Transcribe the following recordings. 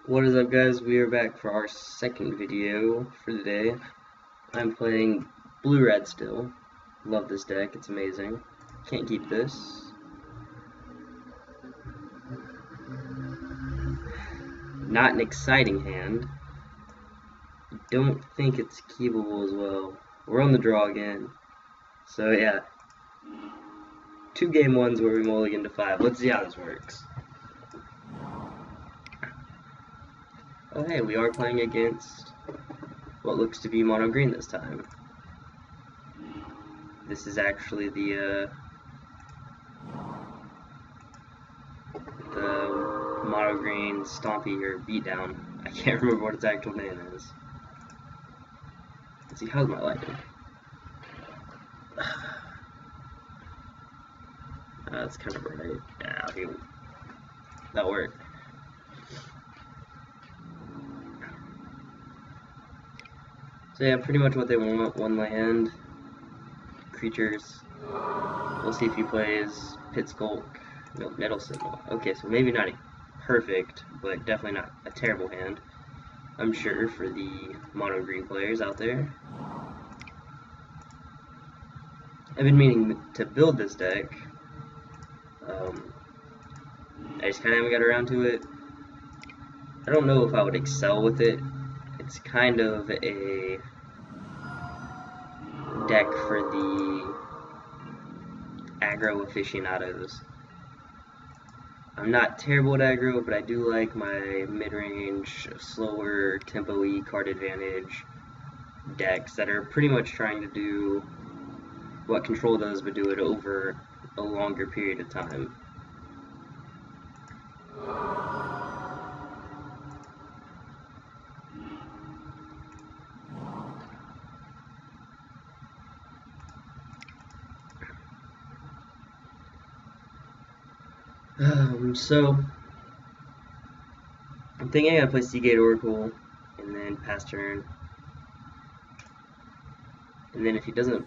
What is up, guys? We are back for our second video for the day. I'm playing blue-red still. Love this deck, it's amazing. Can't keep this. Not an exciting hand. Don't think it's keepable as well. We're on the draw again. So yeah. 2 game ones where we mulligan to 5. Let's see how this works. Oh hey, we are playing against what looks to be mono green this time. This is actually the mono green Stompy or beatdown. I can't remember what its actual name is. Let's see, how's my lighting? That's kind of bright. Yeah, okay. That worked. So yeah, pretty much what they want. One land, creatures. We'll see if he plays Pit Skulk, no, Metal Signal. Okay, so maybe not a perfect, but definitely not a terrible hand, I'm sure, for the mono green players out there. I've been meaning to build this deck. I just kind of haven't got around to it. I don't know if I would excel with it. It's kind of a deck for the aggro aficionados. I'm not terrible at aggro, but I do like my mid-range, slower, tempo-y card advantage decks that are pretty much trying to do what Control does, but do it over a longer period of time. So I'm thinking I'm gonna play Seagate Oracle and then pass turn. And then if he doesn't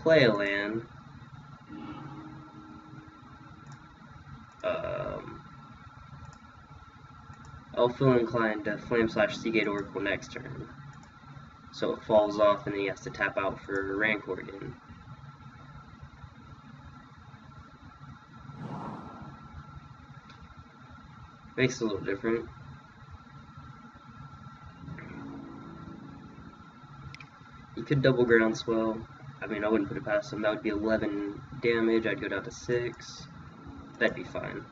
play a land, I'll feel inclined to Flame Slash Seagate Oracle next turn. So it falls off and then he has to tap out for Rancor again. Makes it a little different. He could double Groundswell. I mean, I wouldn't put it past him. That would be 11 damage. I'd go down to 6. That'd be fine.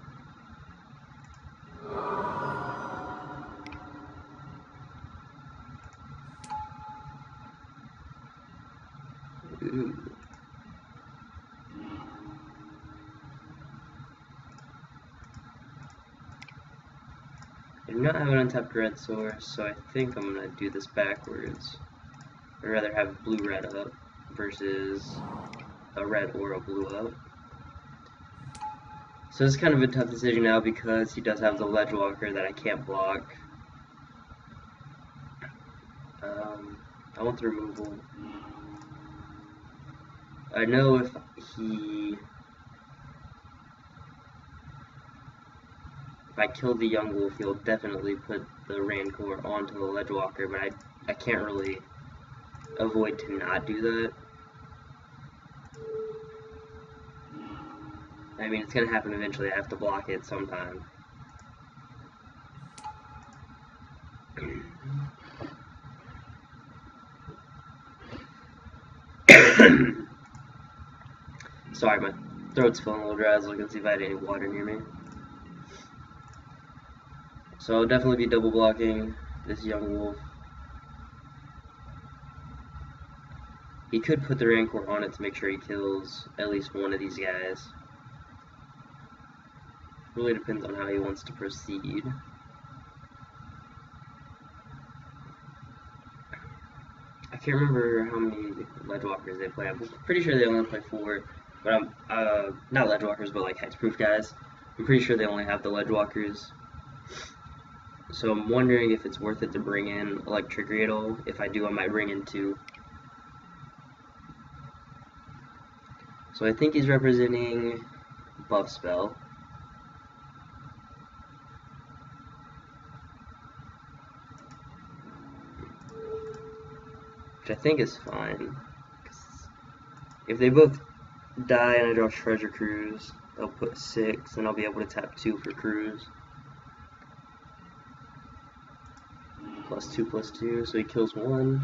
Ooh. I do not have an untapped red source, so I think I'm going to do this backwards. I'd rather have blue-red up versus a red or a blue up. So it's kind of a tough decision now because he does have the Ledgewalker that I can't block. I want the removal. I know if I kill the young wolf, he'll definitely put the Rancor onto the Ledgewalker, but I can't really avoid to not do that. I mean, it's gonna happen eventually. I have to block it sometime. Sorry, my throat's feeling a little dry. I was looking to see if I had any water near me. So I'll definitely be double blocking this young wolf. He could put the Rancor on it to make sure he kills at least one of these guys. Really depends on how he wants to proceed. I can't remember how many Ledgewalkers they play. I'm pretty sure they only play 4, but I'm not Ledgewalkers, but like hexproof guys. I'm pretty sure they only have the Ledgewalkers. So I'm wondering if it's worth it to bring in Electricity at all. If I do, I might bring in 2. So I think he's representing Buff Spell. which I think is fine. If they both die and I draw Treasure Cruise, they'll put 6, and I'll be able to tap 2 for Cruise. +2/+2, so he kills 1.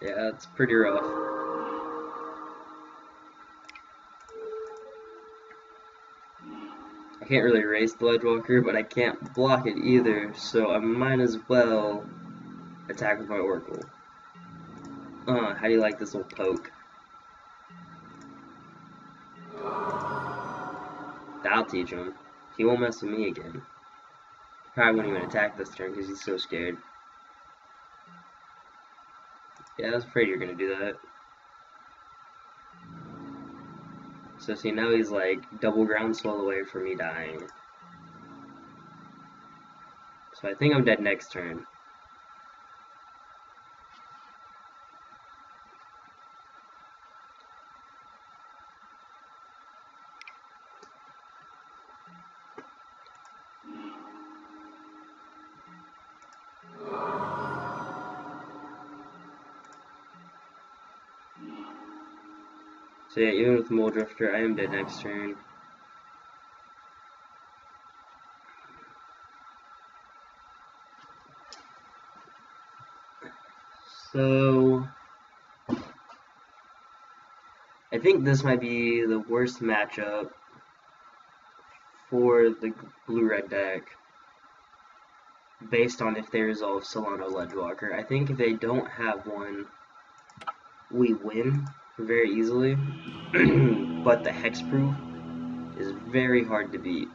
Yeah, it's pretty rough. I can't really race the Ledgewalker, but I can't block it either, so I might as well attack with my Oracle. How do you like this little poke? That'll teach him. He won't mess with me again. Probably won't even attack this turn because he's so scared. Yeah, I was afraid you were gonna do that. So see, now he's like double groundswell away from me dying. So I think I'm dead next turn. So yeah, even with Mole Drifter, I am dead next turn. So I think this might be the worst matchup for the blue-red deck based on if they resolve Solano Ledgewalker. I think if they don't have one, we win very easily, but the hexproof is very hard to beat.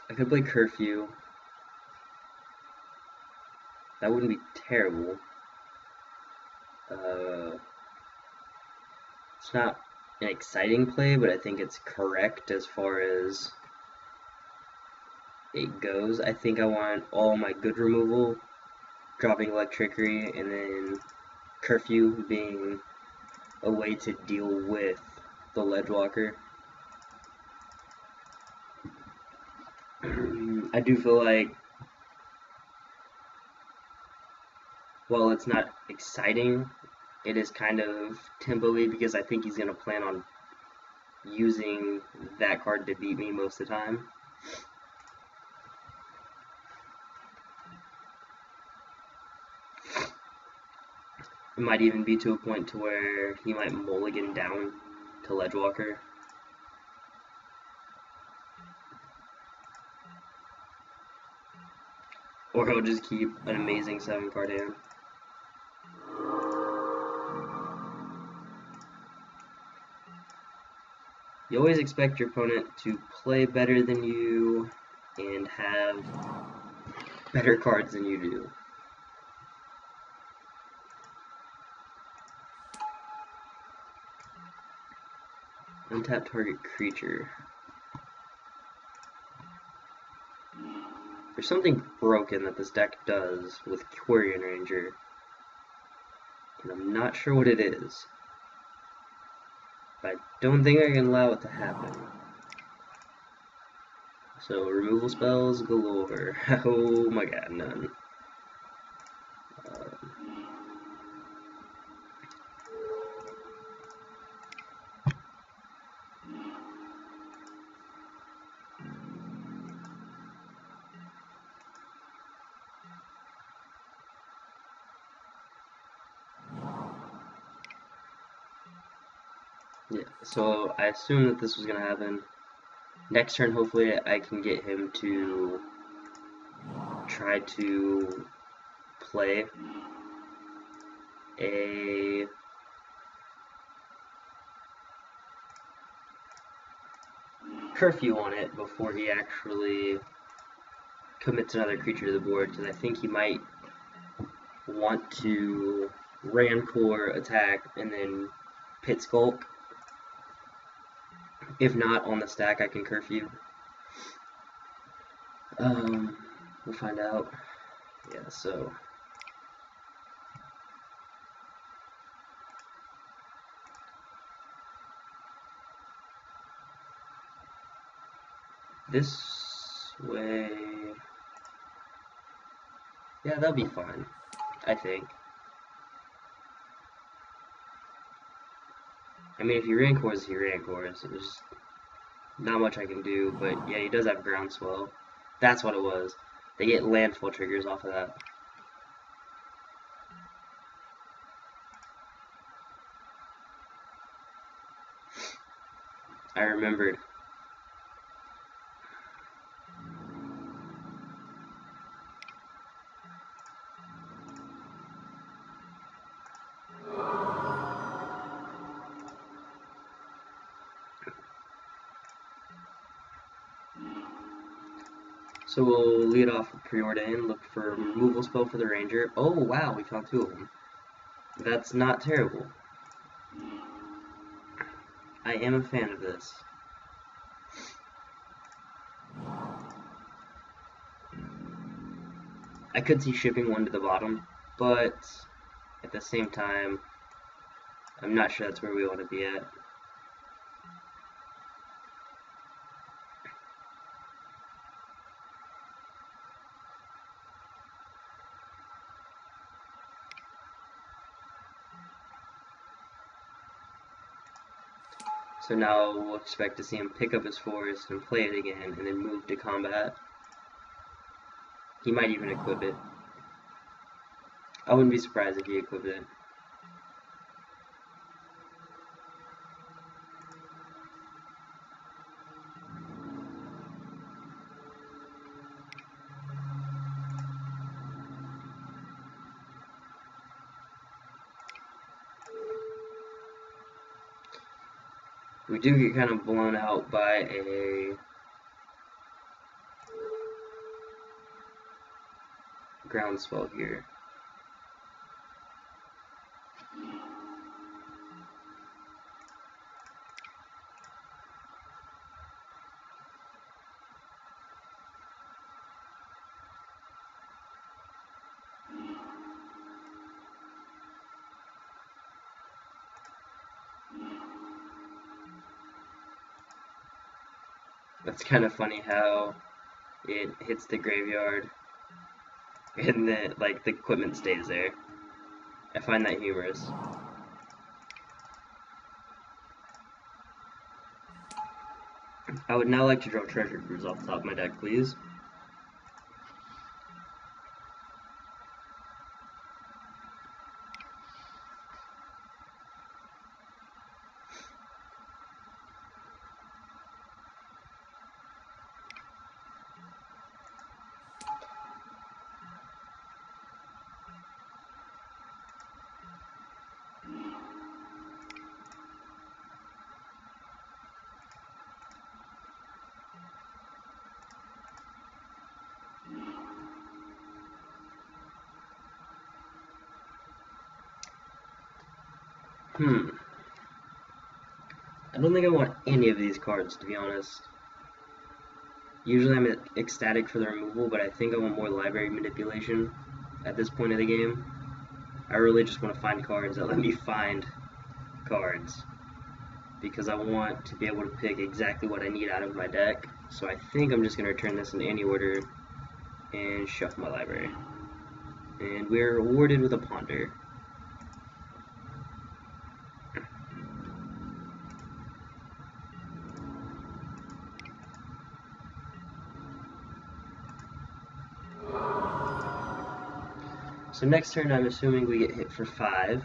I could play Curfew. That wouldn't be terrible. It's not an exciting play, but I think it's correct as far as it goes. I think I want all my good removal, dropping Electrickery, and then Curfew being a way to deal with the Ledgewalker. I do feel like, while it's not exciting, it is kind of tempo-y because I think he's going to plan on using that card to beat me most of the time. It might even be to a point to where he might mulligan down to Ledgewalker. Or he'll just keep an amazing 7-card hand. You always expect your opponent to play better than you and have better cards than you do. Untap target creature. There's something broken that this deck does with Quarian Ranger, and I'm not sure what it is. But I don't think I can allow it to happen. So, removal spells galore. Oh my god, none. Yeah, so I assume that this was going to happen. Next turn, hopefully, I can get him to try to play a Curfew on it before he actually commits another creature to the board, because I think he might want to Rancor attack and then Pit Skulk. If not, on the stack I can Curfew. We'll find out. Yeah, so this way. Yeah, that'll be fine, I think. I mean, if he rancors, he rancors. There's not much I can do, but yeah, he does have groundswell. That's what it was. They get landfall triggers off of that. I remembered. So we'll lead off with Preordain, look for a removal spell for the Ranger. Oh wow, we found 2 of them. That's not terrible. I am a fan of this. I could see shipping 1 to the bottom, but at the same time, I'm not sure that's where we want to be at. So now we'll expect to see him pick up his forest and play it again, and then move to combat. He might even equip it. I wouldn't be surprised if he equipped it. We do get kind of blown out by a groundswell here. That's kind of funny how it hits the graveyard and then like the equipment stays there. I find that humorous. I would now like to draw treasure cruise off the top of my deck, please. I don't think I want any of these cards, to be honest. Usually I'm ecstatic for the removal, but I think I want more library manipulation at this point of the game. I really just want to find cards that let me find cards, because I want to be able to pick exactly what I need out of my deck. So I think I'm just going to return this in any order and shuffle my library. And we're awarded with a Ponder. So next turn I'm assuming we get hit for 5.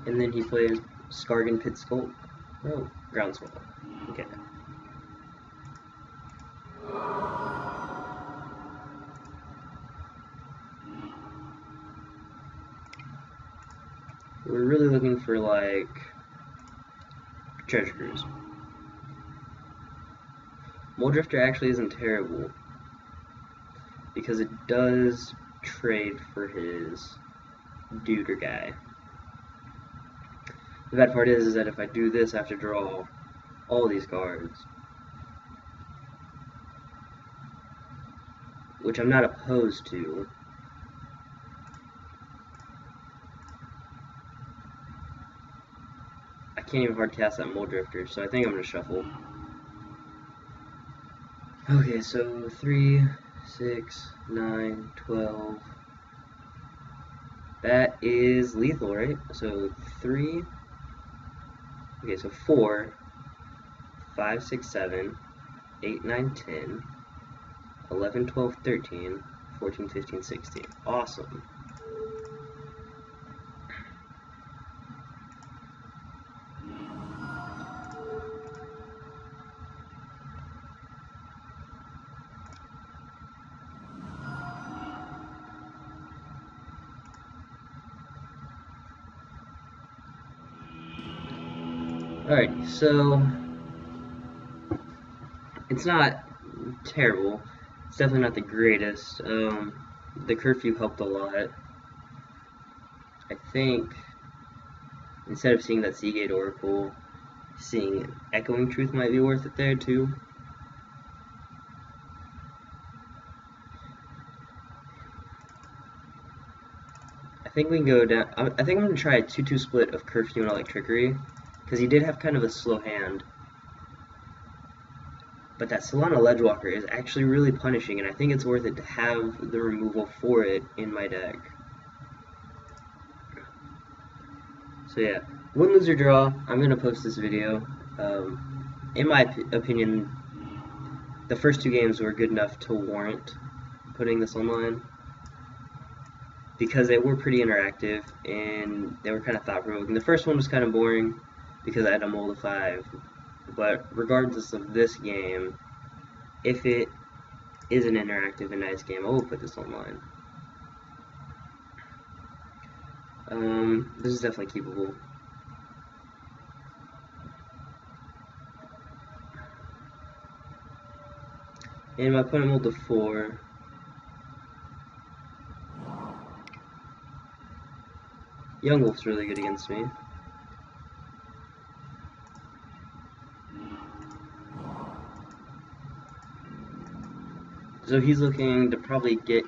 And then he plays Skargan Pit Skulk. Oh, Groundswell. Okay. We're really looking for, like, treasure cruise. Mole Drifter actually isn't terrible, because it does trade for his Duder guy. The bad part is that if I do this, I have to draw all these cards. which I'm not opposed to. I can't even hard cast that Mole Drifter, so I think I'm going to shuffle. Okay, so 3, 6, 9, 12. That is lethal, right? So 3. Okay, so 4, 5, 6, 7, 8, 9, 10, 11, 12, 13, 14, 15, 16. Awesome. Alright, so it's not terrible. It's definitely not the greatest. The curfew helped a lot. I think instead of seeing that Seagate Oracle, seeing Echoing Truth might be worth it there too. I think we can go down. I think I'm going to try a 2-2 split of Curfew and Electrickery, because he did have kind of a slow hand. But that Solana Ledgewalker is actually really punishing, and I think it's worth it to have the removal for it in my deck. So yeah, win, lose, or draw, I'm going to post this video. In my opinion, the first 2 games were good enough to warrant putting this online, because they were pretty interactive, and they were kind of thought-provoking. The first one was kind of boring, because I had a Mole to 5, but regardless of this game, if it is an interactive and nice game, I will put this online. This is definitely keepable. And my opponent rolled a 4. Young Wolf's really good against me. So he's looking to probably get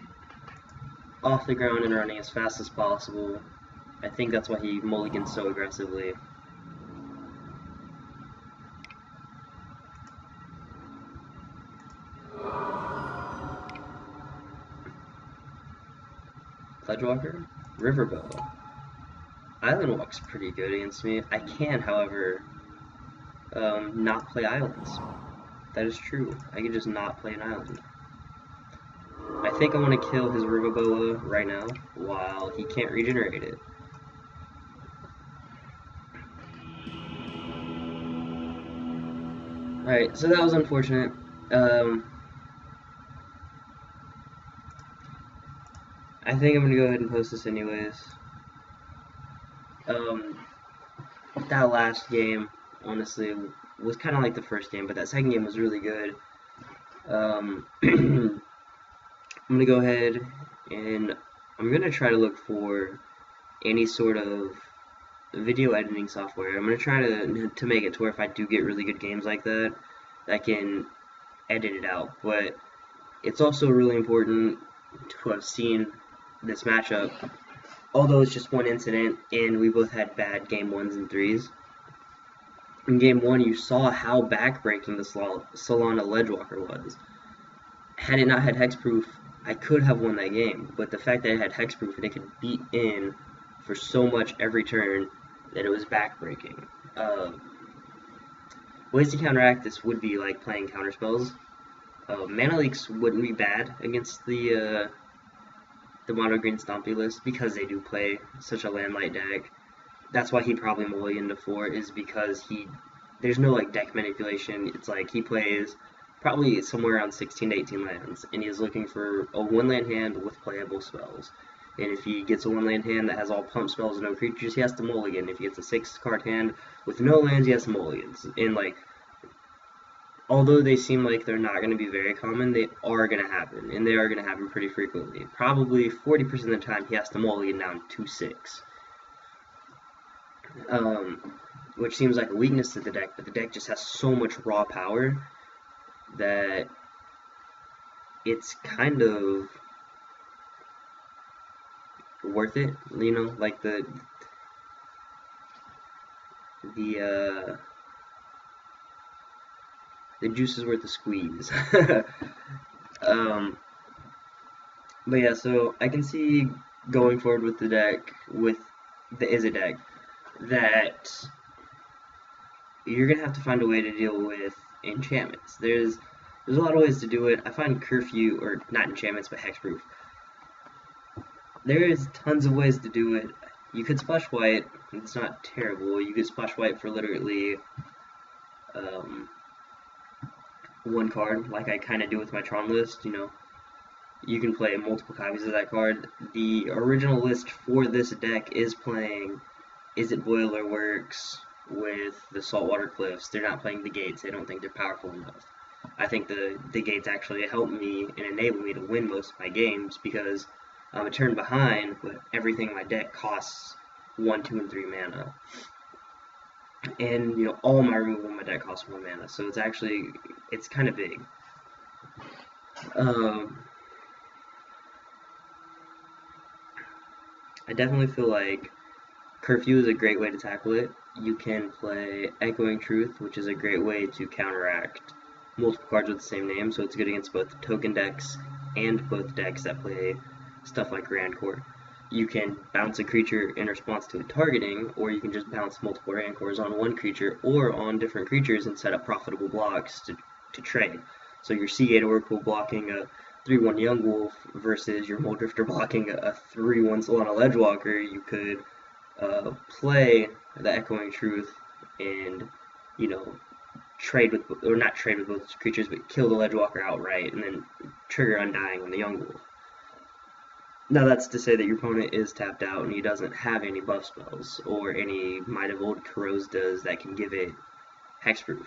off the ground and running as fast as possible. I think that's why he mulligans so aggressively. Ledgewalker? Riverbow. Island Walk's pretty good against me. I can, however, not play islands. That is true. I can just not play an island. I think I want to kill his Riverboa right now while he can't regenerate it. Alright, so that was unfortunate. I think I'm going to go ahead and post this anyways. That last game, honestly, was kind of like the first game, but that second game was really good. I'm going to go ahead and I'm going to try to look for any sort of video editing software. I'm going to try to make it to where if I do get really good games like that, I can edit it out. But it's also really important to have seen this matchup, although it's just one incident and we both had bad game 1s and 3s. In game 1, you saw how backbreaking the Solana Ledgewalker was. Had it not had hexproof, I could have won that game, but the fact that it had hexproof and it could beat in for so much every turn that it was backbreaking. Ways to counteract this would be like playing counterspells. Mana leaks wouldn't be bad against the mono green Stompy list, because they do play such a landlight deck. That's why he probably mulliganed to 4, is because there's no like deck manipulation. It's like he plays probably somewhere around 16 to 18 lands, and he's looking for a 1-land hand with playable spells. And if he gets a 1-land hand that has all pump spells and no creatures, he has to mulligan. If he gets a 6-card hand with no lands, he has to mulligan. And like, although they seem like they're not going to be very common, they are going to happen, and they are going to happen pretty frequently. Probably 40% of the time he has to mulligan down to 6. Which seems like a weakness to the deck, but the deck just has so much raw power that it's kind of worth it, you know, like the uh, the juice is worth the squeeze. um, but yeah, so I can see going forward with the deck, with the Izzet deck, that you're gonna have to find a way to deal with enchantments. There's a lot of ways to do it. I find curfew, or not enchantments, but hexproof. There is tons of ways to do it. You could splash white. It's not terrible. You could splash white for literally um, one card, like I kind of do with my Tron list. You know, you can play multiple copies of that card. The original list for this deck is playing Izzet Boiler Works with the Saltwater Cliffs. They're not playing the gates. They don't think they're powerful enough. I think the gates actually help me and enable me to win most of my games because I'm a turn behind, but everything in my deck costs 1, 2, and 3 mana. And, you know, all my removal in my deck costs 1 mana, so it's kind of big. I definitely feel like Curfew is a great way to tackle it. You can play Echoing Truth, which is a great way to counteract multiple cards with the same name, so it's good against both token decks and both decks that play stuff like Rancor. You can bounce a creature in response to a targeting, or you can just bounce multiple Rancors on one creature or on different creatures and set up profitable blocks to trade. So your Seagate Oracle blocking a 3/1 Young Wolf versus your Muldrifter blocking a 3/1 Solana Ledgewalker, you could play the Echoing Truth and, you know, not trade with both creatures, but kill the Ledgewalker outright and then trigger Undying on the Young Wolf. Now that's to say that your opponent is tapped out and he doesn't have any buff spells or any Might of Old Corrosives that can give it hexproof.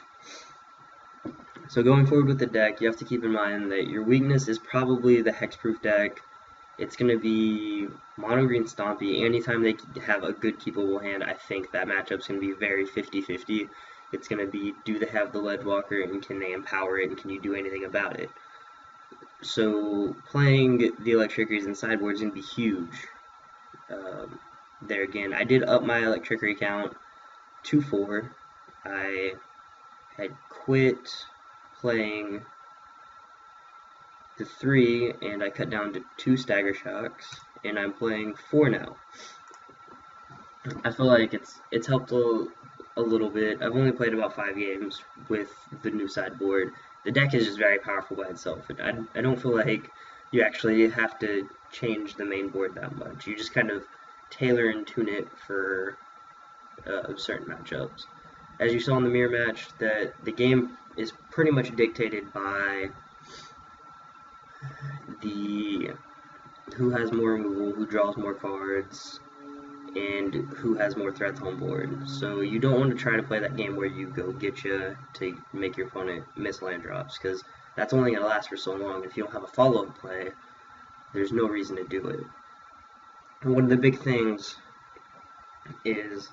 So going forward with the deck, you have to keep in mind that your weakness is probably the hexproof deck. It's going to be mono green Stompy. Anytime they have a good keepable hand, I think that matchup's going to be very 50-50. It's going to be, do they have the Ledgewalker and can they empower it and can you do anything about it? So playing the Electricities and sideboard is going to be huge. There again, I did up my Electricity count to 4. I had quit playing the 3 and I cut down to 2 Stagger Shocks and I'm playing 4 now. I feel like it's helped a little bit. I've only played about 5 games with the new sideboard. The deck is just very powerful by itself. I don't feel like you actually have to change the main board that much. You just kind of tailor and tune it for certain matchups. As you saw in the mirror match, that the game is pretty much dictated by the who has more removal, who draws more cards, and who has more threats on board. So you don't want to try to play that game where you go get you to make your opponent miss land drops, because that's only going to last for so long. If you don't have a follow-up play, there's no reason to do it. And one of the big things is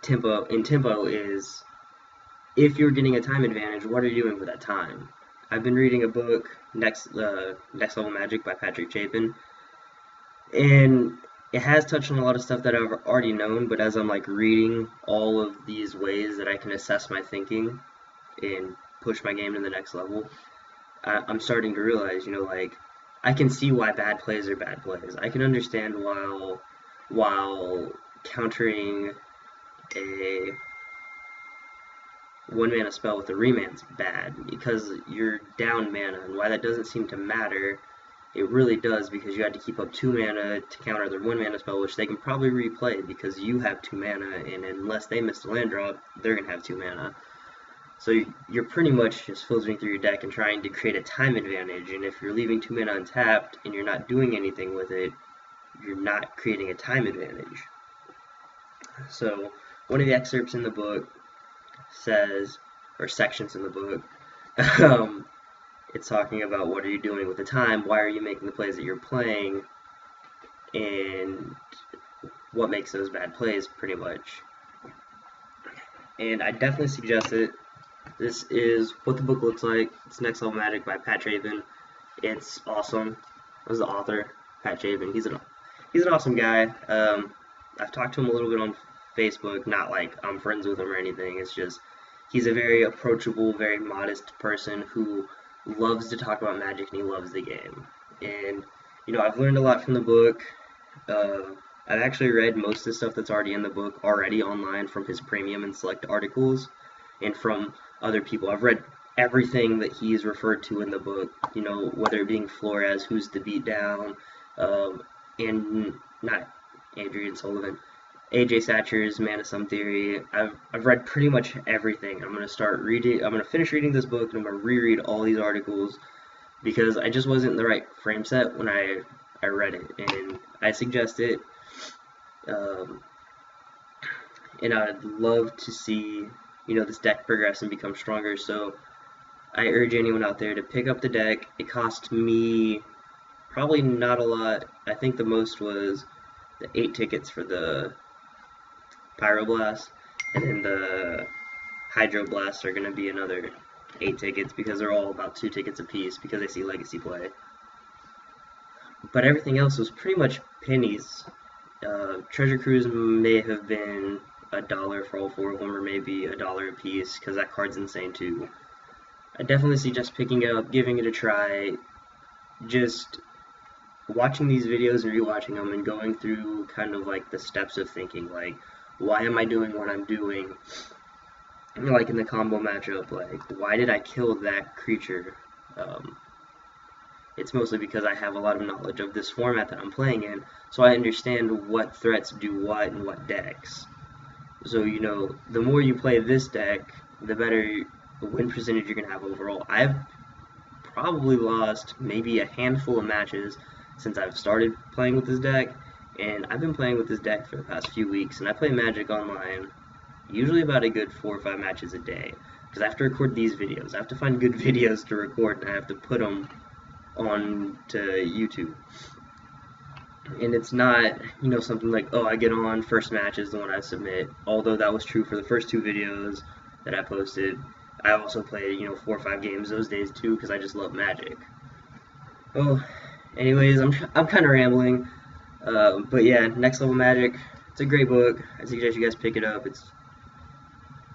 tempo. In tempo is, if you're getting a time advantage, what are you doing with that time? I've been reading a book, Next Level Magic by Patrick Chapin, and it has touched on a lot of stuff that I've already known, but as I'm like reading all of these ways that I can assess my thinking and push my game to the next level, I'm starting to realize, you know, like, I can see why bad plays are bad plays. I can understand while countering a 1 mana spell with a reman's bad, because you're down mana, and why that doesn't seem to matter. It really does, because you had to keep up 2 mana to counter their 1 mana spell, which they can probably replay because you have 2 mana, and unless they miss the land drop, they're going to have 2 mana. So you're pretty much just filtering through your deck and trying to create a time advantage, and if you're leaving 2 mana untapped and you're not doing anything with it, you're not creating a time advantage. So one of the excerpts in the book says, or sections in the book, it's talking about what are you doing with the time, why are you making the plays that you're playing, and what makes those bad plays, pretty much. And I definitely suggest it. This is what the book looks like. It's Next Level Magic by Pat Chapin. It's awesome. Was the author, Pat Chabin. He's an awesome guy. I've talked to him a little bit on Facebook, not like I'm friends with him or anything. It's just he's a very approachable, very modest person who loves to talk about Magic and he loves the game. And I've learned a lot from the book. I've actually read most of the stuff that's already in the book already online from his premium and select articles and from other people. I've read everything that he's referred to in the book, whether it being Flores, Who's the Beatdown, and not Adrian Sullivan, AJ Satcher's Man of Some Theory. I've read pretty much everything. I'm gonna finish reading this book and I'm gonna reread all these articles because I just wasn't in the right frame set when I read it, and I suggest it. And I'd love to see this deck progress and become stronger. So I urge anyone out there to pick up the deck. It cost me probably not a lot. I think the most was the 8 tickets for the Pyroblast, and then the Hydroblast are going to be another 8 tickets because they're all about 2 tickets a piece because I see Legacy play. But everything else was pretty much pennies. Treasure Cruise may have been $1 for all 4 of them, or maybe $1 a piece because that card's insane too. I definitely suggest picking it up, giving it a try, just watching these videos and rewatching them and going through kind of like the steps of thinking, like, why am I doing what I'm doing? Like in the combo matchup, like, why did I kill that creature? It's mostly because I have a lot of knowledge of this format that I'm playing in, so I understand what threats do what and what decks. So, the more you play this deck, the better win percentage you're going to have overall. I've probably lost maybe a handful of matches since I've started playing with this deck, and I've been playing with this deck for the past few weeks, and I play Magic online usually about a good 4 or 5 matches a day, because I have to record these videos. I have to find good videos to record, and I have to put them on to YouTube. And it's not, something like, oh, I get on, first match is the one I submit, although that was true for the first 2 videos that I posted. I also played, 4 or 5 games those days too, because I just love Magic. Oh, anyways, I'm kind of rambling, but yeah, Next Level Magic, it's a great book. I suggest you guys pick it up. It's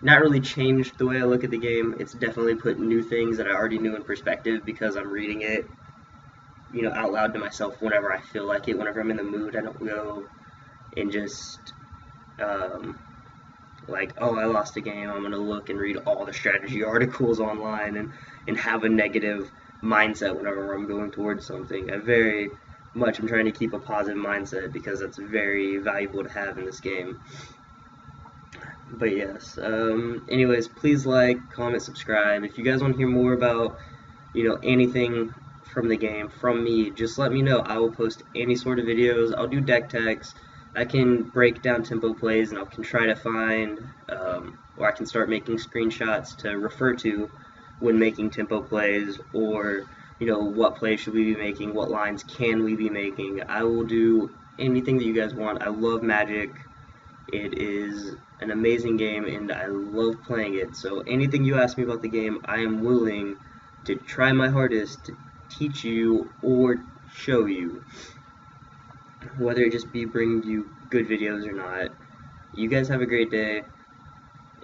not really changed the way I look at the game. It's definitely put new things that I already knew in perspective because I'm reading it, out loud to myself whenever I feel like it, whenever I'm in the mood. I don't go and just, like, oh, I lost a game, I'm going to look and read all the strategy articles online and have a negative mindset whenever I'm going towards something. I'm trying to keep a positive mindset because that's very valuable to have in this game. But yes, anyways, please like, comment, subscribe. If you guys want to hear more about, anything from the game, from me, just let me know. I will post any sort of videos. I'll do deck techs. I can break down tempo plays, and I can try to find, or I can start making screenshots to refer to when making tempo plays, or, what plays should we be making, what lines can we be making. I will do anything that you guys want. I love Magic. It is an amazing game, and I love playing it. So anything you ask me about the game, I am willing to try my hardest to teach you or show you, whether it just be bringing you good videos or not. You guys have a great day,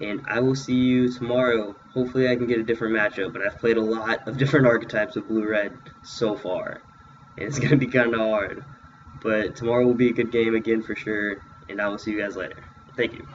and I will see you tomorrow. Hopefully I can get a different matchup, but I've played a lot of different archetypes of blue-red so far, and it's going to be kind of hard. But tomorrow will be a good game again for sure, and I will see you guys later. Thank you.